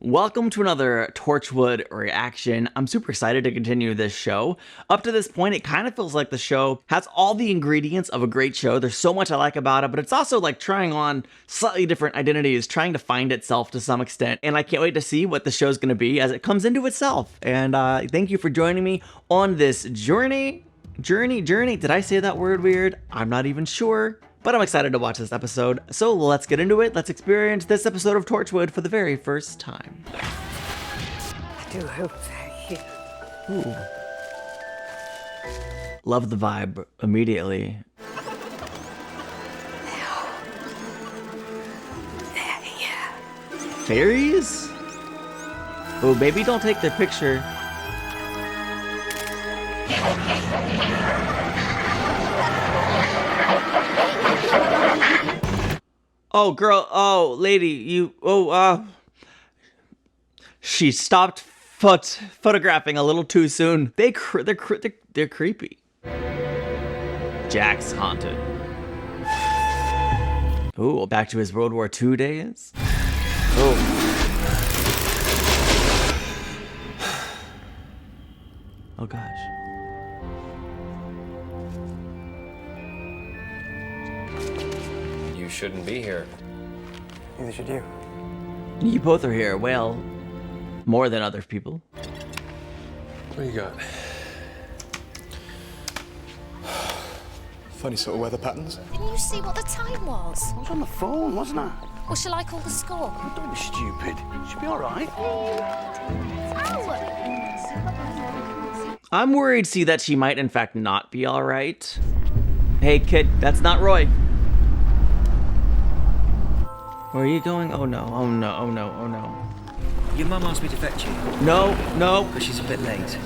Welcome to another Torchwood reaction. I'm super excited to continue this show. Up to this point, it kind of feels like the show has all the ingredients of a great show. There's so much I like about it, but it's also like trying on slightly different identities, trying to find itself to some extent. And I can't wait to see what the show's going to be as it comes into itself. And thank you for joining me on this journey. Did I say that word weird? I'm not even sure. But I'm excited to watch this episode, so let's get into it. Let's experience this episode of Torchwood for the very first time. I do hope they're here. Ooh. Love the vibe immediately. They're here. Fairies? Oh, baby, don't take their picture. Oh, girl. Oh, lady. She stopped photographing a little too soon. They're creepy. Jack's haunted. Ooh, back to his World War II days. Oh. Oh, gosh. You shouldn't be here. Neither should you. You both are here, well, more than other people. What do you got? Funny sort of weather patterns. Didn't you see what the time was? I was on the phone, wasn't I? Or shall I call the score? Don't be stupid. Should be all right. I'm worried, see, that she might in fact not be all right. Hey, kid, that's not Roy. Where are you going? Oh no, oh no, oh no, oh no. Your mum asked me to fetch you. No, no. But she's a bit late.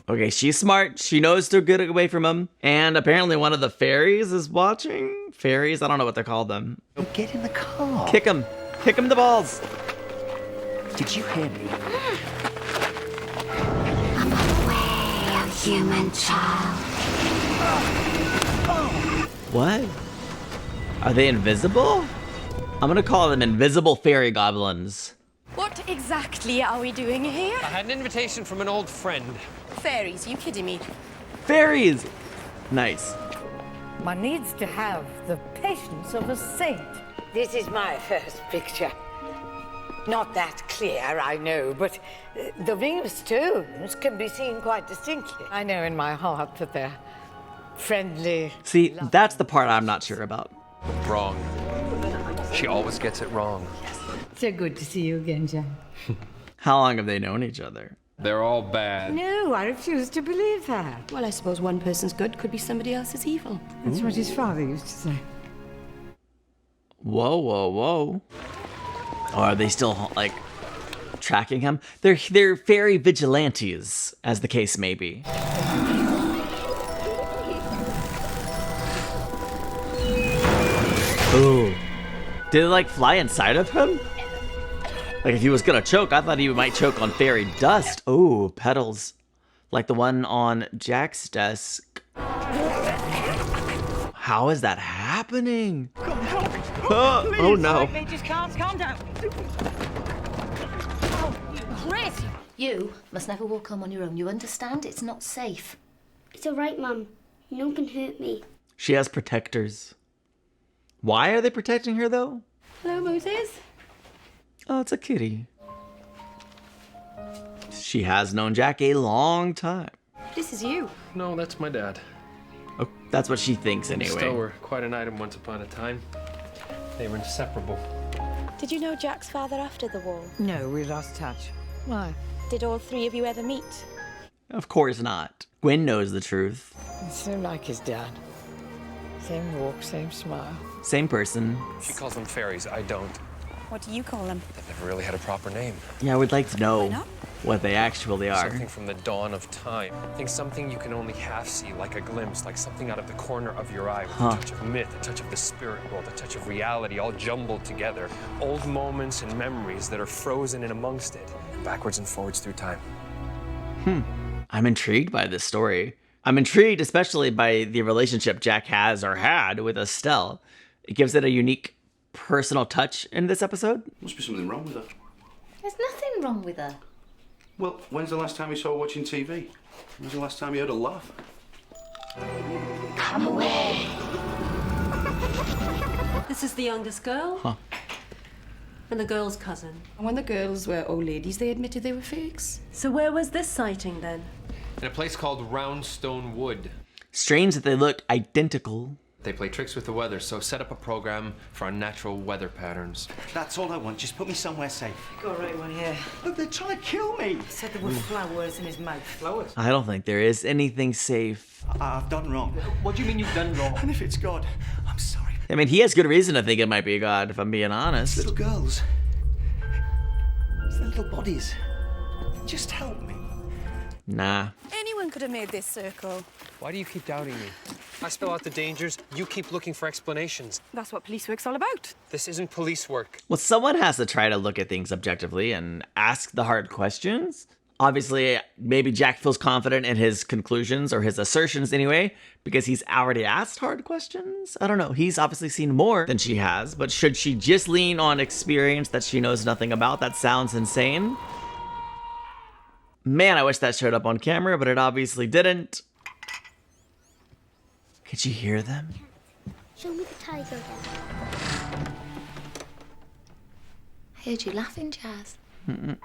Okay, she's smart. She knows to get away from him. And apparently one of the fairies is watching. Fairies? I don't know what they call them. Get in the car. Kick him. Kick him the balls. Did you hear me? I'm away, a human child. What? Are they invisible? I'm gonna call them invisible fairy goblins. What exactly are we doing here? I had an invitation from an old friend. Fairies, you kidding me? Fairies! Nice. One needs to have the patience of a saint. This is my first picture. Not that clear, I know, but the ring of stones can be seen quite distinctly. I know in my heart that they're friendly. See, that's the part I'm not sure about. Wrong. She always gets it wrong. So good to see you again, Jack. How long have they known each other? They're all bad. No, I refuse to believe that. Well, I suppose one person's good could be somebody else's evil. That's what his father used to say. Whoa, whoa, whoa. Or are they still, like, tracking him? They're fairy vigilantes, as the case may be. Ooh. Did it, like, fly inside of him? Like, if he was gonna choke, I thought he might choke on fairy dust. Ooh, petals. Like the one on Jack's desk. How is that happening? Oh no. Just calm down. Chris! You must never walk home on your own. You understand? It's not safe. It's all right, Mum. No one can hurt me. She has protectors. Why are they protecting her, though? Hello, Moses. Oh, it's a kitty. She has known Jack a long time. This is you. No, that's my dad. Oh, that's what she thinks, Still anyway. were quite an item once upon a time. They were inseparable. Did you know Jack's father after the war? No, we lost touch. Why? Did all three of you ever meet? Of course not. Gwen knows the truth. It's so like his dad. Same walk, same smile. Same person. She calls them fairies, I don't. What do you call them? They've never really had a proper name. Yeah, I would like to know not? what they actually are. Something from the dawn of time. Think something you can only half see, like a glimpse, like something out of the corner of your eye, with a touch of myth, a touch of the spirit world, a touch of reality, all jumbled together. Old moments and memories that are frozen in amongst it, backwards and forwards through time. I'm intrigued by this story. I'm intrigued especially by the relationship Jack has or had with Estelle. It gives it a unique personal touch in this episode. Must be something wrong with her. There's nothing wrong with her. Well, when's the last time you saw her watching TV? When's the last time you heard her laugh? Come away. This is the youngest girl. Huh. And the girl's cousin. When the girls were old ladies, they admitted they were fakes. So where was this sighting then? In a place called Roundstone Wood. Strange that they look identical. They play tricks with the weather, so set up a program for unnatural weather patterns. That's all I want. Just put me somewhere safe. Got the right one here. Look, they're trying to kill me. Said there were flowers in his mouth. Flowers? I don't think there is anything safe. I've done wrong. What do you mean you've done wrong? And if it's God, I'm sorry. I mean, he has good reason to think it might be God, if I'm being honest. Little girls. It's their little bodies. Just help me. Nah. Anyone could have made this circle. Why do you keep doubting me? I spell out the dangers, you keep looking for explanations. That's what police work's all about. This isn't police work. Well, someone has to try to look at things objectively and ask the hard questions. Obviously, maybe Jack feels confident in his conclusions, or his assertions anyway, because he's already asked hard questions. I don't know. He's obviously seen more than she has, but should she just lean on experience that she knows nothing about? That sounds insane. Man, I wish that showed up on camera, but it obviously didn't. Could you hear them? Show me the tiger again. I heard you laughing, Jazz. I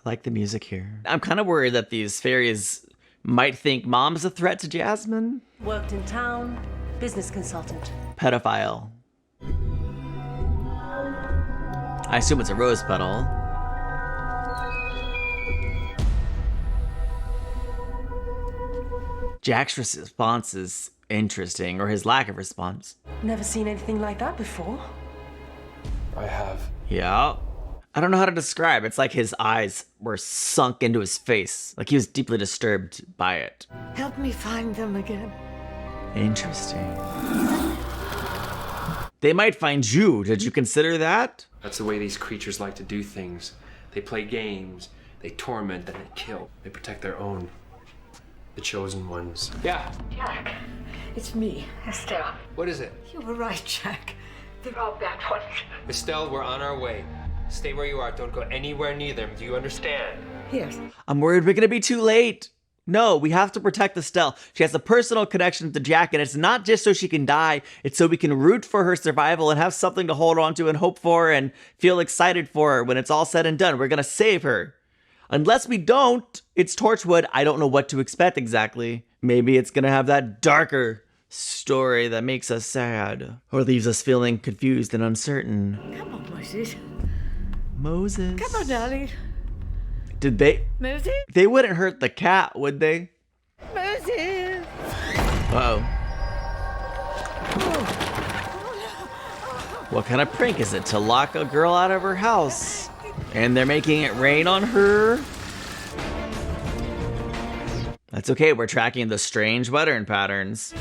like the music here. I'm kind of worried that these fairies might think Mom's a threat to Jasmine. Worked in town, business consultant. Pedophile. I assume it's a rose petal. Jack's response is interesting, or his lack of response. Never seen anything like that before. I have. Yeah. I don't know how to describe. It's like his eyes were sunk into his face. Like he was deeply disturbed by it. Help me find them again. Interesting. They might find you. Did you consider that? That's the way these creatures like to do things. They play games, they torment, and they kill. They protect their own. The chosen ones. Yeah. Jack, it's me, Estelle. What is it? You were right, Jack. They're all bad ones. Estelle, we're on our way. Stay where you are. Don't go anywhere near them. Do you understand? Yes. I'm worried we're gonna be too late. No, we have to protect Estelle. She has a personal connection to Jack, and it's not just so she can die. It's so we can root for her survival and have something to hold on to and hope for and feel excited for her when it's all said and done. We're gonna save her. Unless we don't, it's Torchwood. I don't know what to expect exactly. Maybe it's gonna have that darker story that makes us sad or leaves us feeling confused and uncertain. Come on, Moses. Moses. Come on, darling. Did they? Moses? They wouldn't hurt the cat, would they? Moses! Uh-oh. What kind of prank is it to lock a girl out of her house? And they're making it rain on her? That's okay, we're tracking the strange weather patterns.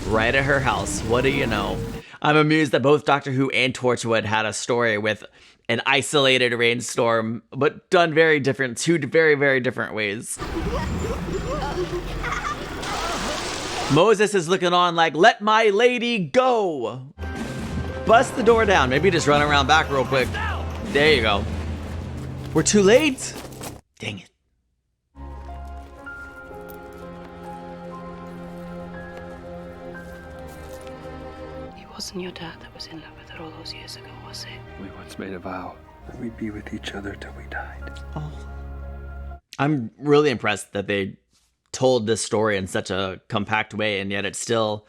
Right at her house, what do you know? I'm amused that both Doctor Who and Torchwood had a story with an isolated rainstorm, but done very different, two very, very different ways. Moses is looking on like, let my lady go. Bust the door down, maybe just run around back real quick. There you go. We're too late. Dang it. It wasn't your dad that was in love with her all those years ago, was it? We once made a vow that we'd be with each other till we died. Oh. I'm really impressed that they told this story in such a compact way, and yet it's still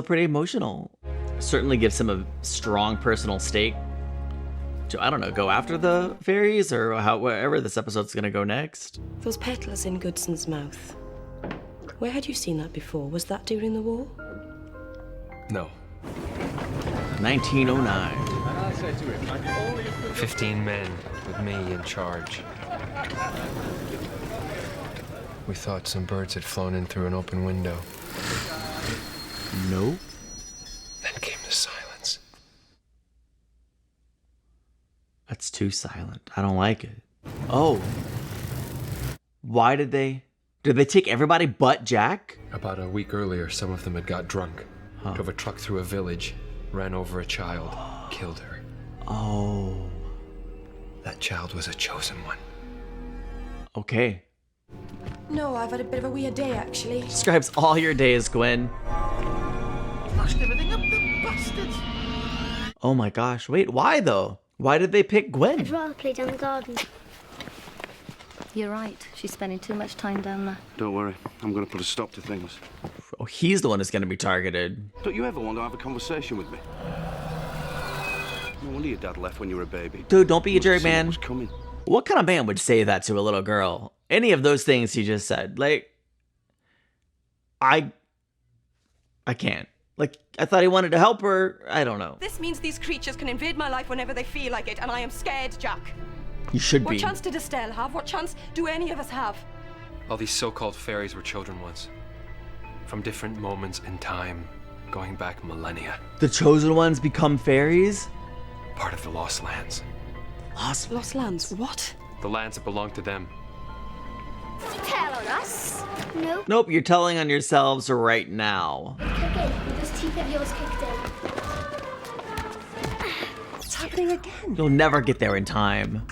pretty emotional. Certainly gives him a strong personal stake to, I don't know, go after the fairies or wherever this episode's gonna go next. Those petals in Goodson's mouth. Where had you seen that before? Was that during the war? No. 1909. 15 men with me in charge. We thought some birds had flown in through an open window. Nope. Then came the silence. That's too silent. I don't like it. Oh. Why did they take everybody but Jack? About a week earlier, some of them had got drunk. Drove a truck through a village. ran over a child, killed her. Oh. That child was a chosen one. Okay. No, I've had a bit of a weird day, actually. Describes all your days, Gwen. Flashed everything up, the bastards. Oh my gosh. Wait, why though? Why did they pick I'd Gwen? rather play down the garden. You're right. She's spending too much time down there. Don't worry, I'm going to put a stop to things. Oh, he's the one that's going to be targeted. Don't you ever want to have a conversation with me? No wonder your dad left when you were a baby. Dude, don't be a jerk, Someone man. was coming. What kind of man would say that to a little girl? Any of those things he just said. Like, I can't. Like, I thought he wanted to help her. I don't know. This means these creatures can invade my life whenever they feel like it, and I am scared, Jack. You should What be. chance did Estelle have? What chance do any of us have? All these so-called fairies were children once. From different moments in time, going back millennia. The chosen ones become fairies? Part of the Lost Lands. Lost Lands, what? The lands that belong to them. Tell on us? No. Nope, you're telling on yourselves right now. Kick in. With those teeth of yours kicked in. What's happening again? You'll never get there in time.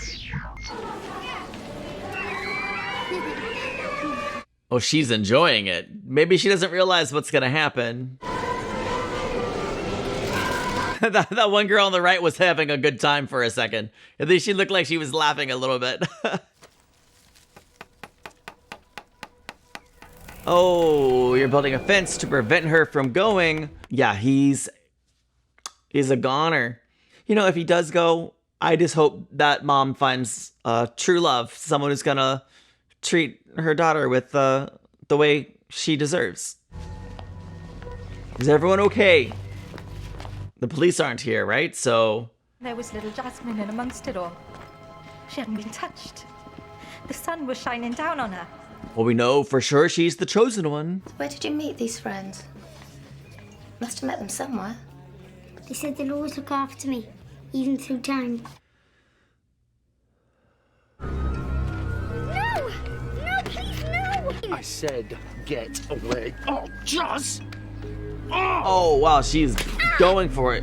Oh, she's enjoying it. Maybe she doesn't realize what's gonna happen. that one girl on the right was having a good time for a second. At least she looked like she was laughing a little bit. Oh, you're building a fence to prevent her from going. Yeah, he's a goner. You know, if he does go, I just hope that mom finds true love, someone who's gonna treat her daughter with the way she deserves. Is everyone okay? The police aren't here, right? So there was little Jasmine in amongst it all. She hadn't been touched. The sun was shining down on her. well, we know for sure she's the chosen one. Where did you meet these friends? Must have met them somewhere. They said they'll always look after me, even through time. No! No, please, no! I said, get away. Oh, Joss! Oh, wow, she's going for it.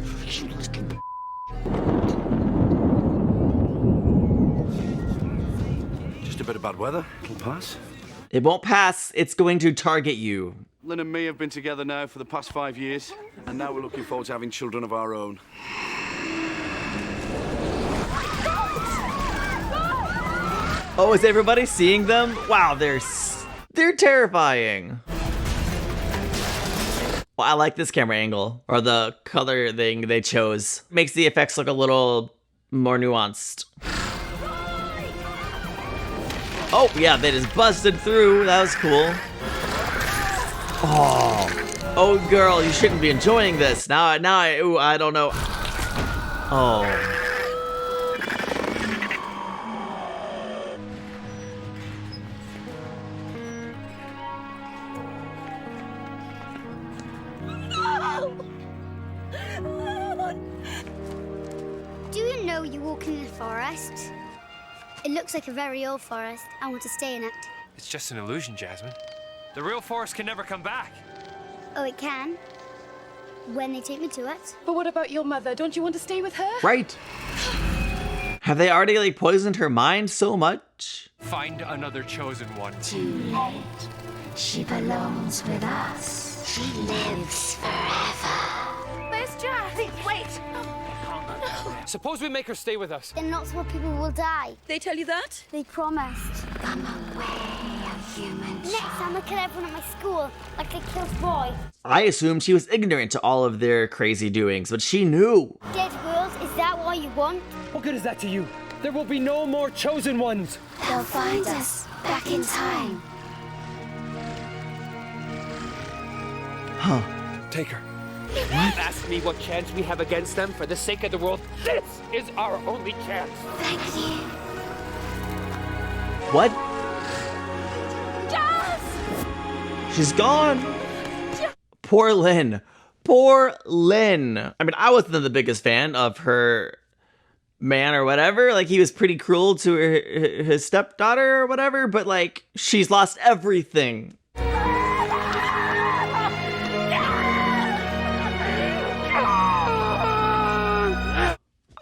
Just a bit of bad weather. It'll pass. It won't pass. It's going to target you. Lynn and me have been together now for the past 5 years, and now we're looking forward to having children of our own. Oh, is everybody seeing them? Wow, they're terrifying. Well, I like this camera angle, or the color thing they chose. Makes the effects look a little more nuanced. Oh, yeah, they just busted through. That was cool. Oh, girl, you shouldn't be enjoying this. Now, I don't know. Oh. Do you know you walk in the forest? It looks like a very old forest. I want to stay in it. It's just an illusion, Jasmine. The real forest can never come back. Oh, it can. When they take me to it. But what about your mother? Don't you want to stay with her? Right. Have they already, like, poisoned her mind so much? Find another chosen one. Too late. She belongs with us. She lives forever. Where's Jack? Wait! Suppose we make her stay with us. Then lots more people will die. They tell you that? They promised. Come away, a human Next time I kill everyone at my school, like I killed Roy. I assumed she was ignorant to all of their crazy doings, but she knew. Dead world, is that what you want? What good is that to you? There will be no more chosen ones. They'll find us back in time. Huh. Take her. Ask me what chance we have against them for the sake of the world. This is our only chance. Thank you. What? Jazz! She's gone. Poor Lynn. Poor Lynn. I mean, I wasn't the biggest fan of her man or whatever. Like, he was pretty cruel to his stepdaughter or whatever, but, like, she's lost everything.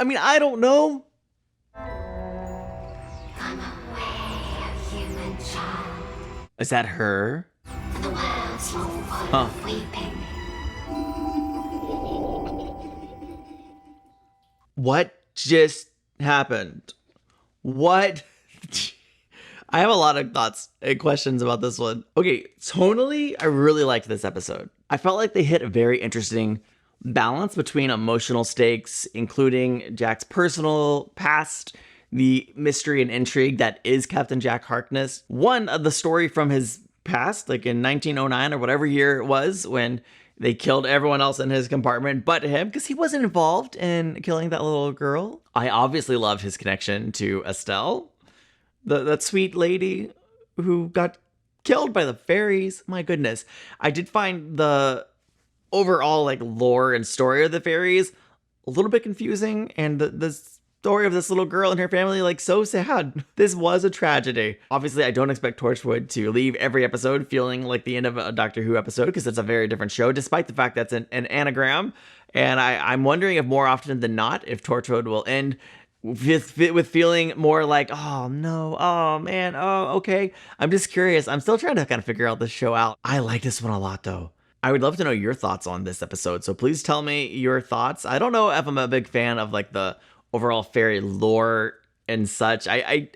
mean, I don't know. Come away, human child. Is that her? For the world's long full of weeping. What just happened? What? I have a lot of thoughts and questions about this one. Okay, tonally, I really liked this episode. I felt like they hit a very interesting balance between emotional stakes, including Jack's personal past, the mystery and intrigue that is Captain Jack Harkness. One of the story from his past, like in 1909 or whatever year it was, when they killed everyone else in his compartment but him, because he wasn't involved in killing that little girl. I obviously loved his connection to Estelle, that sweet lady who got killed by the fairies. My goodness. I did find the overall like lore and story of the fairies a little bit confusing, and the story of this little girl and her family like so sad. This was a tragedy. Obviously, I don't expect Torchwood to leave every episode feeling like the end of a Doctor Who episode, because it's a very different show, despite the fact that's an anagram. And I'm wondering if more often than not, if Torchwood will end with feeling more like, oh no, oh man, oh okay. I'm just curious. I'm still trying to kind of figure out this show out. I like this one a lot though. I would love to know your thoughts on this episode, so please tell me your thoughts. I don't know if I'm a big fan of like the overall fairy lore and such. I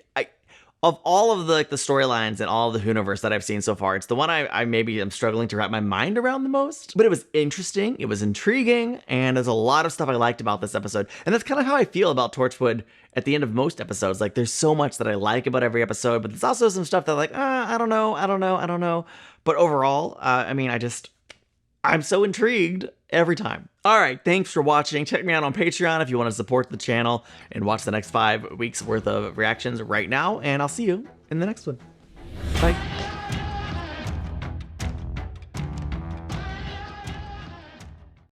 of all of the storylines and all of the Whoniverse that I've seen so far, it's the one I maybe am struggling to wrap my mind around the most. But it was interesting, it was intriguing, and there's a lot of stuff I liked about this episode. And that's kind of how I feel about Torchwood at the end of most episodes. Like, there's so much that I like about every episode, but there's also some stuff that like, I don't know. But overall, I mean, I'm so intrigued every time. All right, thanks for watching. Check me out on Patreon if you want to support the channel and watch the next 5 weeks worth of reactions right now, and I'll see you in the next one. Bye.